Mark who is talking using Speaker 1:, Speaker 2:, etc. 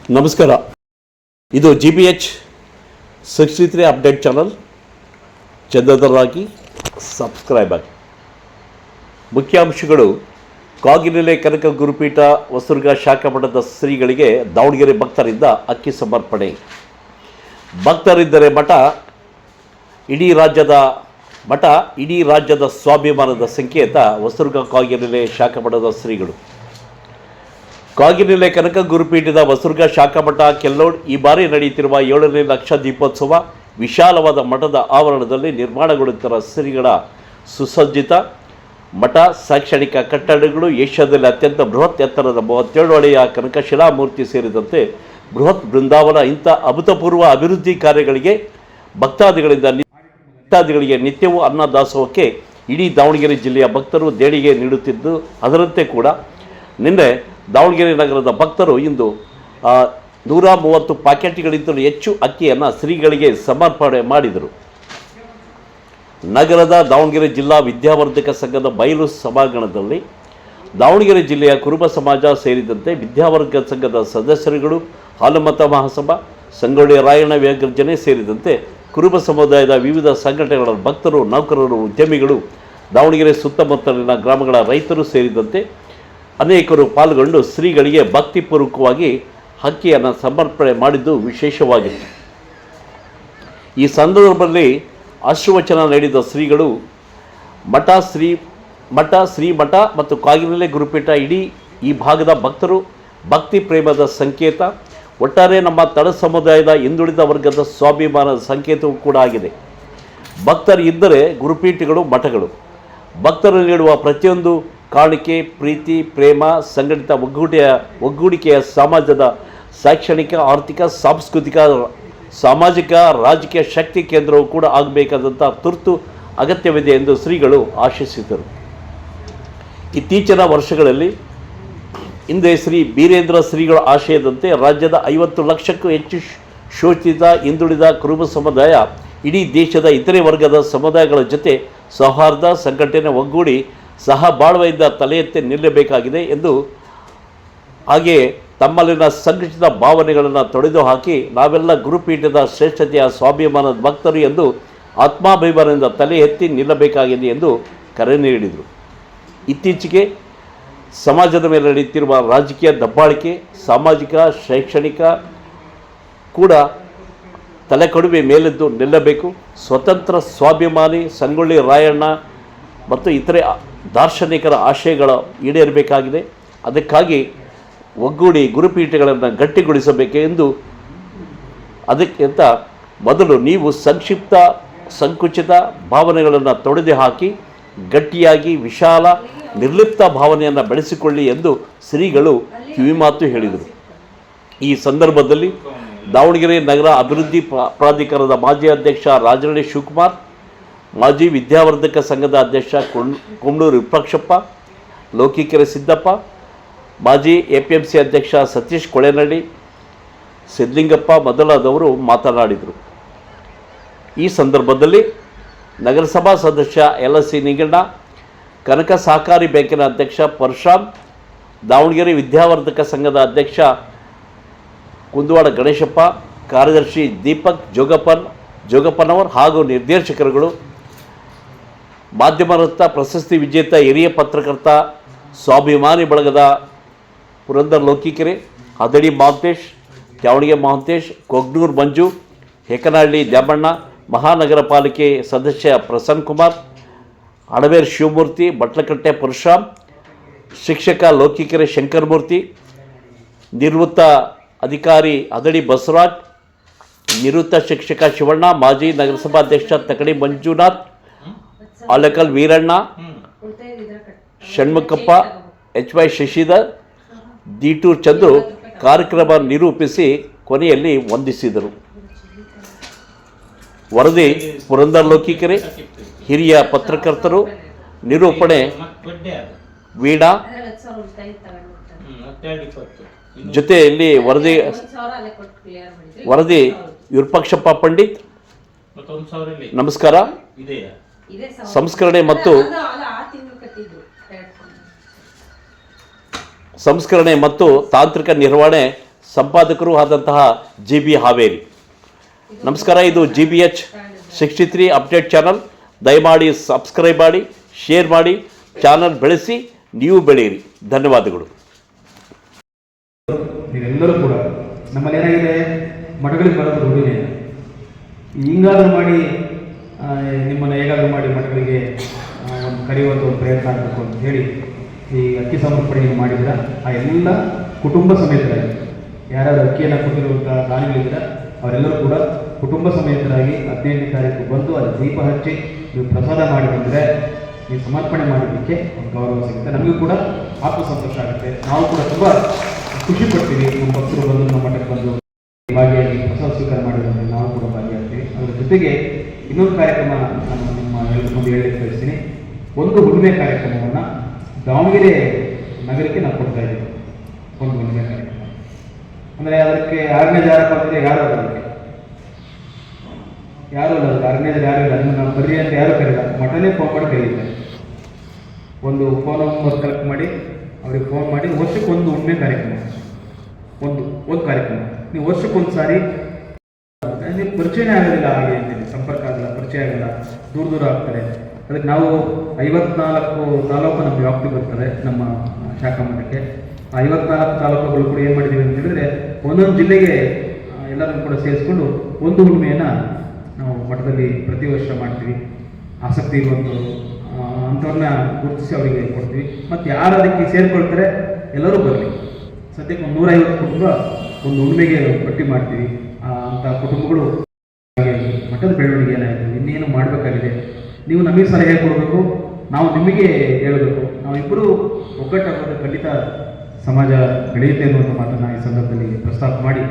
Speaker 1: ನಮಸ್ಕಾರ. ಇದು GBH 63 update channel. ಚಂದದರಾಗಿ subscribe ಆಗಿ. ಮುಖ್ಯಾಂಶಗಳು: ಕಾಗಿನೆಲೆ ಕನಕ ಗುರುಪೀಠ ಹೊಸದುರ್ಗ ಶಾಖಾ ಮಠದ ಶ್ರೀಗಳಿಗೆ ದಾವಣಗೆರೆ ಭಕ್ತರಿಂದ ಅಕ್ಕಿ ಸಮರ್ಪಣೆ. ಭಕ್ತರಿದ್ದರೆ ಮಠ ಇಡೀ ರಾಜ್ಯದ ಸ್ವಾಭಿಮಾನದ ಸಂಕೇತ. ಹೊಸದುರ್ಗ ಕಾಗಿನೆಲೆ ಶಾಖಾ ಮಠದ ಶ್ರೀಗಳು. ಕಾಗಿನೆಲೆ ಕನಕ ಗುರುಪೀಠದ ಹೊಸದುರ್ಗ ಶಾಖಾ ಮಠ ಕೆಲ್ಲೋಡ್ ಈ ಬಾರಿ ನಡೆಯುತ್ತಿರುವ 7ನೇ ಲಕ್ಷ ದೀಪೋತ್ಸವ ವಿಶಾಲವಾದ ಮಠದ ಆವರಣದಲ್ಲಿ ನಿರ್ಮಾಣಗೊಳ್ಳುತ್ತಿರುವ ಶ್ರೀಗಳ ಸುಸಜ್ಜಿತ ಮಠ ಶೈಕ್ಷಣಿಕ ಕಟ್ಟಡಗಳು ಏಷ್ಯಾದಲ್ಲಿ ಅತ್ಯಂತ ಬೃಹತ್ ಎತ್ತರದ 37 ಅಡಿಯ ಕನಕಶಿಲಾ ಮೂರ್ತಿ ಸೇರಿದಂತೆ ಬೃಹತ್ ಬೃಂದಾವನ ಇಂಥ ಅಭೂತಪೂರ್ವ ಅಭಿವೃದ್ಧಿ ಕಾರ್ಯಗಳಿಗೆ ಭಕ್ತಾದಿಗಳಿಗೆ ನಿತ್ಯವೂ ಅನ್ನದಾಸೋಹಕ್ಕೆ ಇಡೀ ದಾವಣಗೆರೆ ಜಿಲ್ಲೆಯ ಭಕ್ತರು ದೇಣಿಗೆ ನೀಡುತ್ತಿದ್ದು, ಅದರಂತೆ ಕೂಡ ನಿನ್ನೆ ದಾವಣಗೆರೆ ನಗರದ ಭಕ್ತರು ಇಂದು 130 ಪ್ಯಾಕೆಟ್ಗಳಿಂದಲೂ ಹೆಚ್ಚು ಅಕ್ಕಿಯನ್ನು ಶ್ರೀಗಳಿಗೆ ಸಮರ್ಪಣೆ ಮಾಡಿದರು. ನಗರದ ದಾವಣಗೆರೆ ಜಿಲ್ಲಾ ವಿದ್ಯಾವರ್ಧಕ ಸಂಘದ ಬಯಲು ಸಭಾಂಗಣದಲ್ಲಿ ದಾವಣಗೆರೆ ಜಿಲ್ಲೆಯ ಕುರುಬ ಸಮಾಜ ಸೇರಿದಂತೆ ವಿದ್ಯಾವರ್ಧಕ ಸಂಘದ ಸದಸ್ಯರುಗಳು, ಹಾಲುಮತ ಮಹಾಸಭಾ, ಸಂಗೊಳ್ಳಿ ರಾಯಣ್ಣ ವಿಗ್ರಹರ್ಜನೆ ಸೇರಿದಂತೆ ಕುರುಬ ಸಮುದಾಯದ ವಿವಿಧ ಸಂಘಟನೆಗಳ ಭಕ್ತರು, ನೌಕರರು, ಉದ್ಯಮಿಗಳು, ದಾವಣಗೆರೆ ಸುತ್ತಮುತ್ತಲಿನ ಗ್ರಾಮಗಳ ರೈತರು ಸೇರಿದಂತೆ ಅನೇಕರು ಪಾಲ್ಗೊಂಡು ಶ್ರೀಗಳಿಗೆ ಭಕ್ತಿಪೂರ್ವಕವಾಗಿ ಅಕ್ಕಿಯನ್ನು ಸಮರ್ಪಣೆ ಮಾಡಿದ್ದು ವಿಶೇಷವಾಗಿತ್ತು. ಈ ಸಂದರ್ಭದಲ್ಲಿ ಆಶೀರ್ವಚನ ನೀಡಿದ ಶ್ರೀಗಳು ಶ್ರೀಮಠ ಮತ್ತು ಕಾಗಿನೆಲೆ ಗುರುಪೀಠ ಇಡೀ ಈ ಭಾಗದ ಭಕ್ತರು ಭಕ್ತಿ ಪ್ರೇಮದ ಸಂಕೇತ. ಒಟ್ಟಾರೆ ನಮ್ಮ ತಳ ಸಮುದಾಯದ ಹಿಂದುಳಿದ ವರ್ಗದ ಸ್ವಾಭಿಮಾನದ ಸಂಕೇತವೂ ಕೂಡ ಆಗಿದೆ. ಭಕ್ತರು ಇದ್ದರೆ ಗುರುಪೀಠಗಳು, ಮಠಗಳು. ಭಕ್ತರು ನೀಡುವ ಪ್ರತಿಯೊಂದು ಕಾಣಿಕೆ, ಪ್ರೀತಿ, ಪ್ರೇಮ, ಸಂಘಟಿತ ಒಗ್ಗೂಡಿಕೆಯ ಸಮಾಜದ ಶೈಕ್ಷಣಿಕ, ಆರ್ಥಿಕ, ಸಾಂಸ್ಕೃತಿಕ, ಸಾಮಾಜಿಕ, ರಾಜಕೀಯ ಶಕ್ತಿ ಕೇಂದ್ರವೂ ಕೂಡ ಆಗಬೇಕಾದಂಥ ತುರ್ತು ಅಗತ್ಯವಿದೆ ಎಂದು ಶ್ರೀಗಳು ಆಶಿಸಿದರು. ಇತ್ತೀಚಿನ ವರ್ಷಗಳಲ್ಲಿ ಹಿಂದೆ ಶ್ರೀ ಬೀರೇಂದ್ರ ಶ್ರೀಗಳ ಆಶಯದಂತೆ ರಾಜ್ಯದ 50 ಲಕ್ಷಕ್ಕೂ ಹೆಚ್ಚು ಶೋಷಿತ ಹಿಂದುಳಿದ ಕುರುಬ ಸಮುದಾಯ ಇಡೀ ದೇಶದ ಇತರೆ ವರ್ಗದ ಸಮುದಾಯಗಳ ಜೊತೆ ಸೌಹಾರ್ದ, ಸಂಘಟನೆ, ಒಗ್ಗೂಡಿ ಸಹಬಾಳ್ವೆಯಿಂದ ತಲೆ ಎತ್ತಿ ನಿಲ್ಲಬೇಕಾಗಿದೆ ಎಂದು, ಹಾಗೆಯೇ ತಮ್ಮಲ್ಲಿನ ಸಂಘಟಿತ ಭಾವನೆಗಳನ್ನು ತೊಡೆದು ಹಾಕಿ ನಾವೆಲ್ಲ ಗುರುಪೀಠದ ಶ್ರೇಷ್ಠತೆಯ ಸ್ವಾಭಿಮಾನದ ಭಕ್ತರು ಎಂದು ಆತ್ಮಾಭಿಮಾನದಿಂದ ತಲೆ ಎತ್ತಿ ನಿಲ್ಲಬೇಕಾಗಿದೆ ಎಂದು ಕರೆ ನೀಡಿದರು. ಇತ್ತೀಚೆಗೆ ಸಮಾಜದ ಮೇಲೆ ನಡೆಯುತ್ತಿರುವ ರಾಜಕೀಯ ದಬ್ಬಾಳಿಕೆ, ಸಾಮಾಜಿಕ, ಶೈಕ್ಷಣಿಕ ಕೂಡ ತಲೆಕೊಡುವೆ ಮೇಲೆದ್ದು ನಿಲ್ಲಬೇಕು. ಸ್ವತಂತ್ರ ಸ್ವಾಭಿಮಾನಿ ಸಂಗೊಳ್ಳಿ ರಾಯಣ್ಣ ಮತ್ತು ಇತರೆ ದಾರ್ಶನಿಕರ ಆಶಯಗಳು ಈಡೇರಬೇಕಾಗಿದೆ. ಅದಕ್ಕಾಗಿ ಒಗ್ಗೂಡಿ ಗುರುಪೀಠಗಳನ್ನು ಗಟ್ಟಿಗೊಳಿಸಬೇಕು ಎಂದು, ಅದಕ್ಕಿಂತ ಮೊದಲು ನೀವು ಸಂಕುಚಿತ ಭಾವನೆಗಳನ್ನು ತೊಡೆದು ಹಾಕಿ ಗಟ್ಟಿಯಾಗಿ ವಿಶಾಲ ನಿರ್ಲಿಪ್ತ ಭಾವನೆಯನ್ನು ಬೆಳೆಸಿಕೊಳ್ಳಿ ಎಂದು ಶ್ರೀಗಳು ಕಿವಿಮಾತು ಹೇಳಿದರು. ಈ ಸಂದರ್ಭದಲ್ಲಿ ದಾವಣಗೆರೆ ನಗರ ಅಭಿವೃದ್ಧಿ ಪ್ರಾಧಿಕಾರದ ಮಾಜಿ ಅಧ್ಯಕ್ಷ ರಾಜನಹಳ್ಳಿ ಶಿವಕುಮಾರ್, ಮಾಜಿ ವಿದ್ಯಾವರ್ಧಕ ಸಂಘದ ಅಧ್ಯಕ್ಷ ಕುಮ್ನೂರು ವಿಪಕ್ಷಪ್ಪ, ಲೋಕಿಕೆರೆ ಸಿದ್ದಪ್ಪ, ಮಾಜಿ APMC ಅಧ್ಯಕ್ಷ ಸತೀಶ್ ಕೊಳೆನಹಳ್ಳಿ, ಸಿದ್ಲಿಂಗಪ್ಪ ಮೊದಲಾದವರು ಮಾತನಾಡಿದರು. ಈ ಸಂದರ್ಭದಲ್ಲಿ ನಗರಸಭಾ ಸದಸ್ಯ LSC ನಿಂಗಣ್ಣ, ಕನಕ ಸಹಕಾರಿ ಬ್ಯಾಂಕಿನ ಅಧ್ಯಕ್ಷ ಪರಶುರಾಮ್, ದಾವಣಗೆರೆ ವಿದ್ಯಾವರ್ಧಕ ಸಂಘದ ಅಧ್ಯಕ್ಷ ಕುಂದವಾಡ ಗಣೇಶಪ್ಪ, ಕಾರ್ಯದರ್ಶಿ ದೀಪಕ್ ಜೋಗಪ್ಪನವರು ಹಾಗೂ ನಿರ್ದೇಶಕರುಗಳು, ಮಾಧ್ಯಮರತ್ನ ಪ್ರಶಸ್ತಿ ವಿಜೇತ ಹಿರಿಯ ಪತ್ರಕರ್ತ ಸ್ವಾಭಿಮಾನಿ ಬಳಗದ ಪುರಂದರ್ ಲೋಕಿಕೆರೆ, ಹದಡಿ ಮಹಾಂತೇಶ್, ತ್ಯಾವಣಿಗೆ ಮಹಾಂತೇಶ್, ಕೊಗ್ನೂರು ಮಂಜು, ಹೇಕನಹಳ್ಳಿ ದ್ಯಾಮಣ್ಣ, ಮಹಾನಗರ ಪಾಲಿಕೆ ಸದಸ್ಯ ಪ್ರಸನ್ನ ಕುಮಾರ್, ಅಣವೇರ್ ಶಿವಮೂರ್ತಿ, ಬಟ್ಲಕಟ್ಟೆ ಪರಶುರಾಮ್, ಶಿಕ್ಷಕ ಲೋಕಿಕೆರೆ ಶಂಕರಮೂರ್ತಿ, ನಿವೃತ್ತ ಅಧಿಕಾರಿ ಹದಡಿ ಬಸವರಾಜ್, ನಿವೃತ್ತ ಶಿಕ್ಷಕ ಶಿವಣ್ಣ, ಮಾಜಿ ನಗರಸಭಾಧ್ಯಕ್ಷ ತಕಡಿ ಮಂಜುನಾಥ್, ಆಲಕಲ್ ವೀರಣ್ಣ, ಷಣ್ಮುಖಪ್ಪ, HY ಶಶಿಧರ್, ದೀಟೂರ್ ಚಂದ್ರು ಕಾರ್ಯಕ್ರಮ ನಿರೂಪಿಸಿ ಕೊನೆಯಲ್ಲಿ ವಂದಿಸಿದರು. ವರದಿ ಪುರಂದರ್ ಲೋಕಿಕೆರೆ, ಹಿರಿಯ ಪತ್ರಕರ್ತರು, ನಿರೂಪಣೆ ವೀಣಾ, ಜೊತೆಯಲ್ಲಿ ವರದಿ ವಿರೂಪಾಕ್ಷಪ್ಪ ಪಂಡಿತ್. ನಮಸ್ಕಾರ. ಸಂಸ್ಕರಣೆ ಮತ್ತು ತಾಂತ್ರಿಕ ನಿರ್ವಹಣೆ ಸಂಪಾದಕರು ಆದಂತಹ GB ಹಾವೇರಿ. ನಮಸ್ಕಾರ, ಇದು GBH 63 ಅಪ್ಡೇಟ್ ಚಾನಲ್. ದಯಮಾಡಿ ಸಬ್ಸ್ಕ್ರೈಬ್ ಮಾಡಿ, ಶೇರ್ ಮಾಡಿ, ಚಾನಲ್ ಬೆಳೆಸಿ, ನೀವು ಬೆಳೆಯಿರಿ. ಧನ್ಯವಾದಗಳು.
Speaker 2: ನೀವೆಲ್ಲರೂ ಕೂಡ ನಮ್ಮಲ್ಲಿ ಏನಾಗಿದೆ, ಮಠಗಳಿಗೆ ಬರೋದು ರೂಢಿನೇ. ಹಿಂಗಾದರೂ ಮಾಡಿ ನಿಮ್ಮನ್ನು ಹೇಗಾದರೂ ಮಾಡಿ ಮಠಗಳಿಗೆ ಕರೆಯುವಂಥ ಒಂದು ಪ್ರಯತ್ನ ಆಗಬೇಕು ಅಂತ ಹೇಳಿ ಈ ಅಕ್ಕಿ ಸಮರ್ಪಣೆಯನ್ನು ಮಾಡಿದ್ರ ಆ ಎಲ್ಲ ಕುಟುಂಬ ಸಮೇತರಾಗಿ ಯಾರ್ಯಾರು ಅಕ್ಕಿಯನ್ನು ಕೊಟ್ಟಿರುವಂಥ ದಾನಿಗಳಿದ್ದೀರ ಅವರೆಲ್ಲರೂ ಕೂಡ ಕುಟುಂಬ ಸಮೇತರಾಗಿ 15ನೇ ತಾರೀಕು ಬಂದು ಅಲ್ಲಿ ದೀಪ ಹಚ್ಚಿ ನೀವು ಪ್ರಸಾದ ಮಾಡಿ ಬಂದರೆ ನೀವು ಸಮರ್ಪಣೆ ಮಾಡೋದಕ್ಕೆ ಒಂದು ಗೌರವ ಸಿಗುತ್ತೆ. ನಮಗೂ ಕೂಡ ಆತ್ಮಸಂತೋಷ ಆಗುತ್ತೆ. ನಾವು ಕೂಡ ತುಂಬ ಖುಷಿ ಪಡ್ತೀವಿ. ನಮ್ಮ ಭಕ್ತರು ಬಂದು ನಮ್ಮ ಮಠಕ್ಕೆ ಬಂದು ಭಾಗಿಯಾಗಿ ಪ್ರಸಾದ ಸ್ವೀಕಾರ ಮಾಡಿದ್ರೆ ನಾವು ಕೂಡ ಭಾಗಿಯಾಗ್ತೀವಿ. ಅದರ ಜೊತೆಗೆ ಇನ್ನೊಂದು ಕಾರ್ಯಕ್ರಮ ನಾನು ನಿಮ್ಮ ಮುಂದೆ ಹೇಳಲಿಕ್ಕೆ ಬಯಸ್ತೀನಿ. ಒಂದು ಹುಣ್ಣಿಮೆ ಕಾರ್ಯಕ್ರಮವನ್ನು ದಾವಣಗೆರೆ ನಗರಕ್ಕೆ ನಾವು ಕೊಡ್ತಾ ಇದ್ದೀವಿ. ಒಂದು ಹುಣ್ಣಿಮೆ ಕಾರ್ಯಕ್ರಮ ಅಂದರೆ ಅದಕ್ಕೆ ಆರ್ಗನೈಸರ್ ಅಂದರೆ ಯಾರು ಅದಕ್ಕೆ ಯಾರು ಅಲ್ಲ, ಅದಕ್ಕೆ ಆರ್ಗನೈಸರ್ ಯಾರು ಇಲ್ಲ. ಅದನ್ನು ನಾವು ಬರ್ರಿ ಅಂತ ಯಾರು ಕರೀಲ್ಲ, ಮಠನೇ ಫೋನ್ ಮಾಡಿ ಕರೀತಾರೆ. ಒಂದು ಫೋನ್ ನಂಬರ್ ಕಲೆಕ್ಟ್ ಮಾಡಿ ಅವ್ರಿಗೆ ಫೋನ್ ಮಾಡಿ ವರ್ಷಕ್ಕೆ ಒಂದು ಹುಣ್ಣಿಮೆ ಕಾರ್ಯಕ್ರಮ, ಒಂದು ಕಾರ್ಯಕ್ರಮ. ನೀವು ವರ್ಷಕ್ಕೊಂದು ಸಾರಿ ನೀವು ಪರಿಚಯನೇ ಆಗೋದಿಲ್ಲ, ಹಾಗೆ ಅಂತೇಳಿ ಸಂಪರ್ಕ ಆಗಲ್ಲ, ಪರಿಚಯ ಆಗಲ್ಲ, ದೂರ ಆಗ್ತಾರೆ. ಅದಕ್ಕೆ ನಾವು 54 ತಾಲೂಕು ನಮ್ಮ ವ್ಯಾಪ್ತಿ ಬರ್ತದೆ ನಮ್ಮ ಶಾಖಾ ಮಠಕ್ಕೆ. ಆ 54 ತಾಲೂಕುಗಳು ಕೂಡ ಏನು ಮಾಡಿದ್ದೀವಿ ಅಂತ ಹೇಳಿದ್ರೆ ಒಂದೊಂದು ಜಿಲ್ಲೆಗೆ ಎಲ್ಲರೂ ಕೂಡ ಸೇರಿಸ್ಕೊಂಡು ಒಂದು ಹುಣ್ಣಿಮೆಯನ್ನು ನಾವು ಮಠದಲ್ಲಿ ಪ್ರತಿ ವರ್ಷ ಮಾಡ್ತೀವಿ. ಆಸಕ್ತಿ ಇರುವಂಥವ್ರು ಅಂಥವ್ರನ್ನ ಗುರುತಿಸಿ ಅವರಿಗೆ ಕೊಡ್ತೀವಿ. ಮತ್ತು ಯಾರು ಅದಕ್ಕೆ ಸೇರಿಕೊಳ್ತಾರೆ ಎಲ್ಲರೂ ಬರಲಿ. ಸದ್ಯಕ್ಕೆ 150 ಕುಟುಂಬ ಒಂದು ಹುಣ್ಣಿಮೆಗೆ ಪಟ್ಟಿ ಮಾಡ್ತೀವಿ. ಅಂಥ ಕುಟುಂಬಗಳು ಮಠದ ಬೆಳವಣಿಗೆ ಏನಾಯಿತು, ಇನ್ನೇನು ಮಾಡಬೇಕಾಗಿದೆ, ನೀವು ನಮಗೆ ಸಲಹೆ ಕೊಡಬೇಕು, ನಾವು ನಿಮಗೆ ಹೇಳಬೇಕು. ನಾವಿಬ್ಬರು ಒಗ್ಗಟ್ಟಾಗೋದು ಖಂಡಿತ ಸಮಾಜ ಬೆಳೆಯುತ್ತೆ ಅನ್ನುವಂಥ ಮಾತನ್ನು ಈ ಸಂದರ್ಭದಲ್ಲಿ ಪ್ರಸ್ತಾಪ ಮಾಡಿ